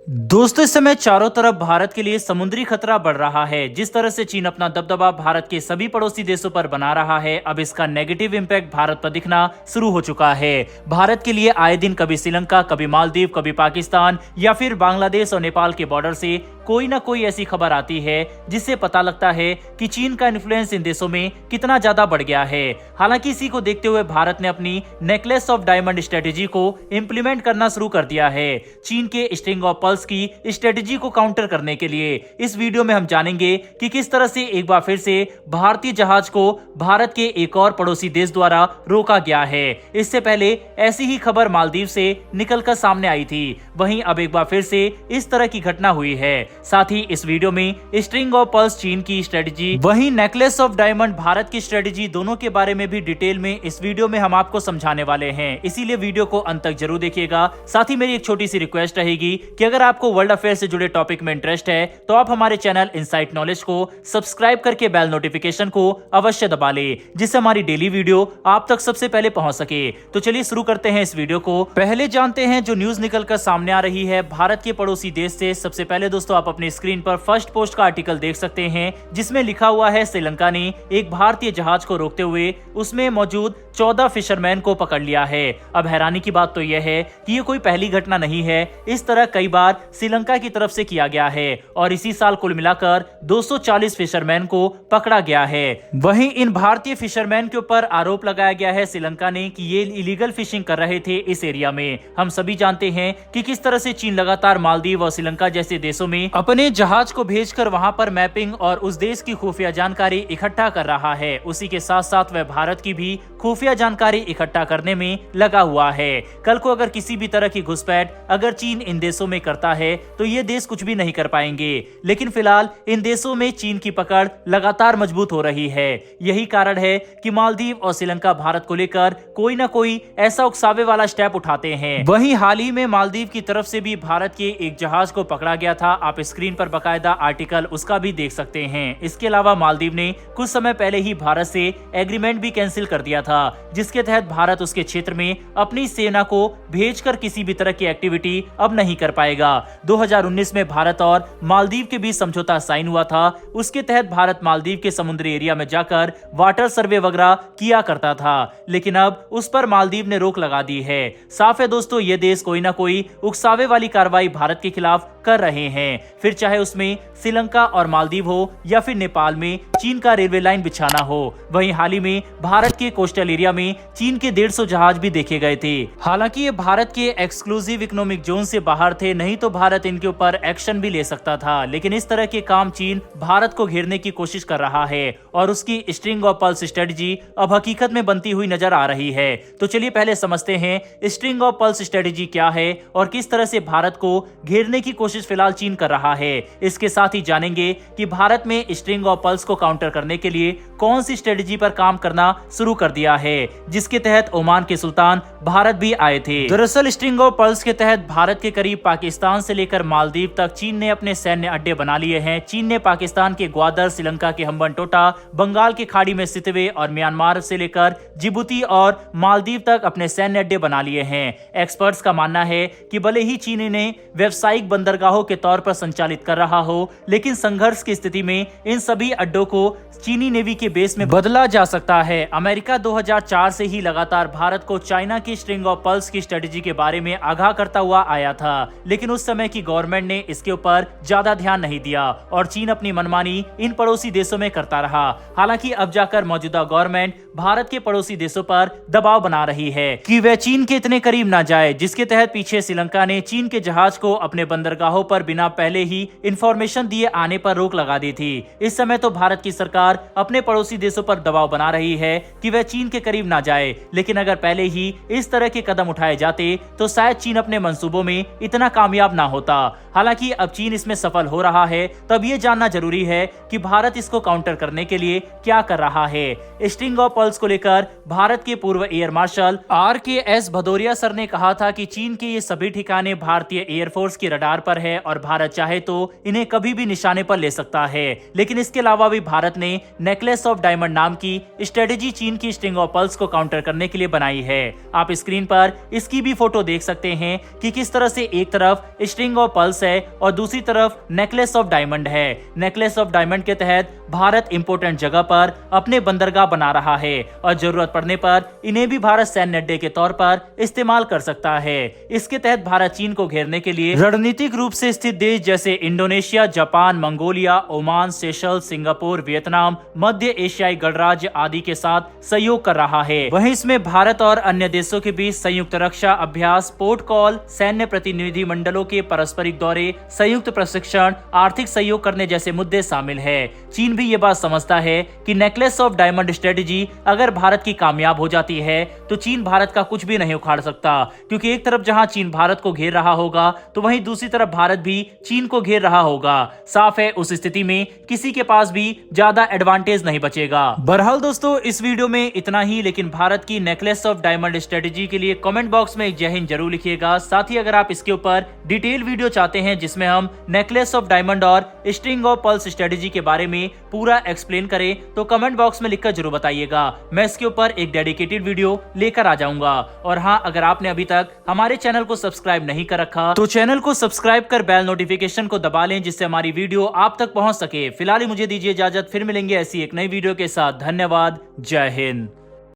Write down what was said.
दोस्तों, इस समय चारों तरफ भारत के लिए समुद्री खतरा बढ़ रहा है। जिस तरह से चीन अपना दबदबा भारत के सभी पड़ोसी देशों पर बना रहा है, अब इसका नेगेटिव इम्पैक्ट भारत पर दिखना शुरू हो चुका है। भारत के लिए आए दिन कभी श्रीलंका, कभी मालदीव, कभी पाकिस्तान या फिर बांग्लादेश और नेपाल के बॉर्डर से कोई ना कोई ऐसी खबर आती है जिससे पता लगता है कि चीन का इन्फ्लुएंस इन देशों में कितना ज्यादा बढ़ गया है। हालांकि इसी को देखते हुए भारत ने अपनी नेकलेस ऑफ डायमंड स्ट्रेटेजी को इंप्लीमेंट करना शुरू कर दिया है। चीन के स्ट्रिंग ऑफ पर्ल्स की स्ट्रेटेजी को काउंटर करने के लिए इस वीडियो में हम जानेंगे कि किस तरह से एक बार फिर से भारतीय जहाज को भारत के एक और पड़ोसी देश द्वारा रोका गया है। इससे पहले ऐसी ही खबर मालदीव से निकलकर सामने आई थी, वहीं अब एक बार फिर से इस तरह की घटना हुई है। साथ ही इस वीडियो में स्ट्रिंग ऑफ पर्ल्स चीन की स्ट्रेटेजी, वहीं नेकलेस ऑफ डायमंड भारत की स्ट्रेटेजी, दोनों के बारे में भी डिटेल में इस वीडियो में हम आपको समझाने वाले हैं। इसीलिए वीडियो को अंत तक जरूर देखिएगा। साथ ही मेरी एक छोटी सी रिक्वेस्ट रहेगी कि अगर आपको वर्ल्ड अफेयर से जुड़े टॉपिक में इंटरेस्ट है तो आप हमारे चैनल इनसाइट नॉलेज को सब्सक्राइब करके बेल नोटिफिकेशन को अवश्य दबा ले, जिससे हमारी डेली वीडियो आप तक सबसे पहले पहुंच सके। तो चलिए शुरू करते हैं इस वीडियो को। पहले जानते हैं जो न्यूज निकलकर सामने आ रही है भारत के पड़ोसी देश से। सबसे पहले दोस्तों, आप अपनी स्क्रीन पर फर्स्ट पोस्ट का आर्टिकल देख सकते हैं, जिसमें लिखा हुआ है श्रीलंका ने एक भारतीय जहाज को रोकते हुए उसमें मौजूद 14 फिशरमैन को पकड़ लिया है। अब हैरानी की बात तो यह है कि ये कोई पहली घटना नहीं है, इस तरह कई बार श्रीलंका की तरफ से किया गया है और इसी साल कुल मिलाकर 240 फिशरमैन को पकड़ा गया है। वहीं इन भारतीय फिशरमैन के ऊपर आरोप लगाया गया है श्रीलंका ने कि ये इलीगल फिशिंग कर रहे थे इस एरिया में। हम सभी जानते हैं कि किस तरह से चीन लगातार मालदीव और श्रीलंका जैसे देशों में अपने जहाज को भेजकर वहां पर मैपिंग और उस देश की खुफिया जानकारी इकट्ठा कर रहा है। उसी के साथ साथ वह भारत की भी खुफिया जानकारी इकट्ठा करने में लगा हुआ है। कल को अगर किसी भी तरह की घुसपैठ अगर चीन इन देशों में करता है तो ये देश कुछ भी नहीं कर पाएंगे। लेकिन फिलहाल इन देशों में चीन की पकड़ लगातार मजबूत हो रही है। यही कारण है कि मालदीव और श्रीलंका भारत को लेकर कोई ना कोई ऐसा उकसावे वाला स्टेप उठाते हैं। वहीं हाल ही में मालदीव की तरफ से भी भारत के एक जहाज को पकड़ा गया था। आप स्क्रीन पर बकायदा आर्टिकल उसका भी देख सकते हैं। इसके अलावा मालदीव ने कुछ समय पहले ही भारत से एग्रीमेंट भी कैंसिल कर दिया था, जिसके तहत भारत उसके क्षेत्र में अपनी सेना को भेजकर किसी भी तरह की एक्टिविटी अब नहीं कर पाएगा। 2019 में भारत और मालदीव के बीच समझौता साइन हुआ था। उसके तहत भारत मालदीव के समुद्री एरिया में जाकर वाटर सर्वे वगैरह किया करता था, लेकिन अब उस पर मालदीव ने रोक लगा दी है। साफ है दोस्तों, ये देश कोई ना कोई उकसावे वाली कार्रवाई भारत के खिलाफ कर रहे हैं, फिर चाहे उसमें श्रीलंका और मालदीव हो या फिर नेपाल में चीन का रेलवे लाइन बिछाना हो। वहीं हाल ही में भारत के कोस्टल एरिया में चीन के 150 जहाज भी देखे गए थे। हालांकि ये भारत के एक्सक्लूसिव इकोनॉमिक जोन से बाहर थे, नहीं तो भारत इनके ऊपर एक्शन भी ले सकता था। लेकिन इस तरह के काम चीन भारत को घेरने की कोशिश कर रहा है और उसकी स्ट्रिंग ऑफ पर्ल्स स्ट्रेटेजी अब हकीकत में बनती हुई नजर आ रही है। तो चलिए पहले समझते हैं स्ट्रिंग ऑफ पर्ल्स स्ट्रेटेजी क्या है और किस तरह से भारत को घेरने की कोशिश फिलहाल चीन कर रहा है। इसके साथ ही जानेंगे कि भारत में स्ट्रिंग ऑफ पर्ल्स को काउंटर करने के लिए कौन सी स्ट्रेटेजी पर काम करना शुरू कर दिया है, जिसके तहत ओमान के सुल्तान भारत भी आए थे। दरअसल स्ट्रिंग ऑफ पर्ल्स के तहत भारत के करीब पाकिस्तान से लेकर मालदीव तक चीन ने अपने सैन्य अड्डे बना लिए हैं। चीन ने पाकिस्तान के ग्वादर, श्रीलंका के हम्बनटोटा, बंगाल की खाड़ी में स्थित हुए और म्यांमार से लेकर जिबूती और मालदीव तक अपने सैन्य अड्डे बना लिए हैं। एक्सपर्ट्स का मानना है कि भले ही चीन इन्हें व्यावसायिक बंदरगाहों के तौर पर संचालित कर रहा हो, लेकिन संघर्ष की स्थिति में इन सभी अड्डों को चीनी नेवी के बेस में बदला जा सकता है। अमेरिका 2004 से ही लगातार भारत को चाइना की स्ट्रिंग ऑफ पर्ल्स की स्ट्रेटेजी के बारे में आगाह करता हुआ आया था, लेकिन उस समय की गवर्नमेंट ने इसके ऊपर ज्यादा ध्यान नहीं दिया और चीन अपनी मनमानी इन पड़ोसी देशों में करता रहा। हालांकि अब जाकर मौजूदा गवर्नमेंट भारत के पड़ोसी देशों पर दबाव बना रही है कि वह चीन के इतने करीब ना जाए, जिसके तहत पीछे श्रीलंका ने चीन के जहाज को अपने बंदरगाहों पर बिना पहले ही इंफॉर्मेशन दिए आने पर रोक लगा दी थी। इस समय तो भारत की सरकार अपने पड़ोसी देशों पर दबाव बना रही है कि वह चीन के करीब ना जाए, लेकिन अगर पहले ही इस तरह के कदम उठाए जाते तो शायद चीन अपने मंसूबों में इतना कामयाब ना होता। हालांकि अब चीन इसमें सफल हो रहा है, तब ये जानना जरूरी है कि भारत इसको काउंटर करने के लिए क्या कर रहा है। स्ट्रिंग ऑफ पर्ल्स को लेकर भारत के पूर्व air marshal RKS Bhadauria sir ने कहा था कि चीन के ये सभी ठिकाने भारतीय एयरफोर्स की रडार पर है और भारत चाहे तो इन्हें कभी भी निशाने पर ले सकता है। लेकिन इसके अलावा भी भारत ने नेकलेस ऑफ डायमंड नाम की स्ट्रेटेजी चीन की स्ट्रिंग ऑफ पर्ल्स को काउंटर करने के लिए बनाई है। आप स्क्रीन पर इसकी भी फोटो देख सकते हैं कि किस तरह से एक तरफ स्ट्रिंग ऑफ पर्ल्स है और दूसरी तरफ नेकलेस ऑफ डायमंड है। नेकलेस ऑफ डायमंड के तहत भारत इंपोर्टेंट जगह पर अपने बंदरगाह बना रहा है और जरूरत पड़ने पर इन्हें भी भारत सैन्य अड्डे के तौर पर इस्तेमाल कर सकता है। इसके तहत भारत चीन को घेरने के लिए रणनीतिक रूप से स्थित देश जैसे Indonesia, Japan, Mongolia, Oman, Seychelles, Singapore, Vietnam, मध्य एशियाई गणराज्य आदि के साथ सहयोग कर रहा है। वहीं इसमें भारत और अन्य देशों के बीच संयुक्त रक्षा अभ्यास, पोर्ट कॉल, सैन्य प्रतिनिधि मंडलों के पारस्परिक दौरे, संयुक्त प्रशिक्षण, आर्थिक सहयोग करने जैसे मुद्दे शामिल है। चीन भी ये बात समझता है कि नेकलेस ऑफ डायमंड स्ट्रेटेजी अगर भारत की कामयाब हो जाती है तो चीन भारत का कुछ भी नहीं उखाड़ सकता, क्योंकि एक तरफ जहां चीन भारत को घेर रहा होगा तो वहीं दूसरी तरफ भारत भी चीन को घेर रहा होगा। साफ है उस स्थिति में किसी के पास भी ज्यादा एडवांटेज नहीं बचेगा। बहरहाल दोस्तों, इस वीडियो में इतना ही, लेकिन भारत की नेकलेस ऑफ डायमंड स्ट्रेटेजी के लिए कमेंट बॉक्स में जय हिंद जरूर लिखिएगा। साथ ही अगर आप इसके ऊपर डिटेल वीडियो चाहते हैं जिसमें हम नेकलेस ऑफ डायमंड और स्ट्रिंग ऑफ पर्ल्स स्ट्रेटेजी के बारे में पूरा एक्सप्लेन करें तो कमेंट बॉक्स में लिखकर जरूर बताइएगा। मैं इसके ऊपर एक डेडिकेटेड वीडियो लेकर आ जाऊंगा। और हाँ, अगर आपने अभी तक हमारे चैनल को सब्सक्राइब नहीं कर रखा तो चैनल को सब्सक्राइब कर बेल नोटिफिकेशन को दबा लें, जिससे हमारी वीडियो आप तक पहुंच सके। फिलहाल मुझे दीजिए इजाजत, फिर मिलेंगे ऐसी एक नई वीडियो के साथ। धन्यवाद, जय हिंद।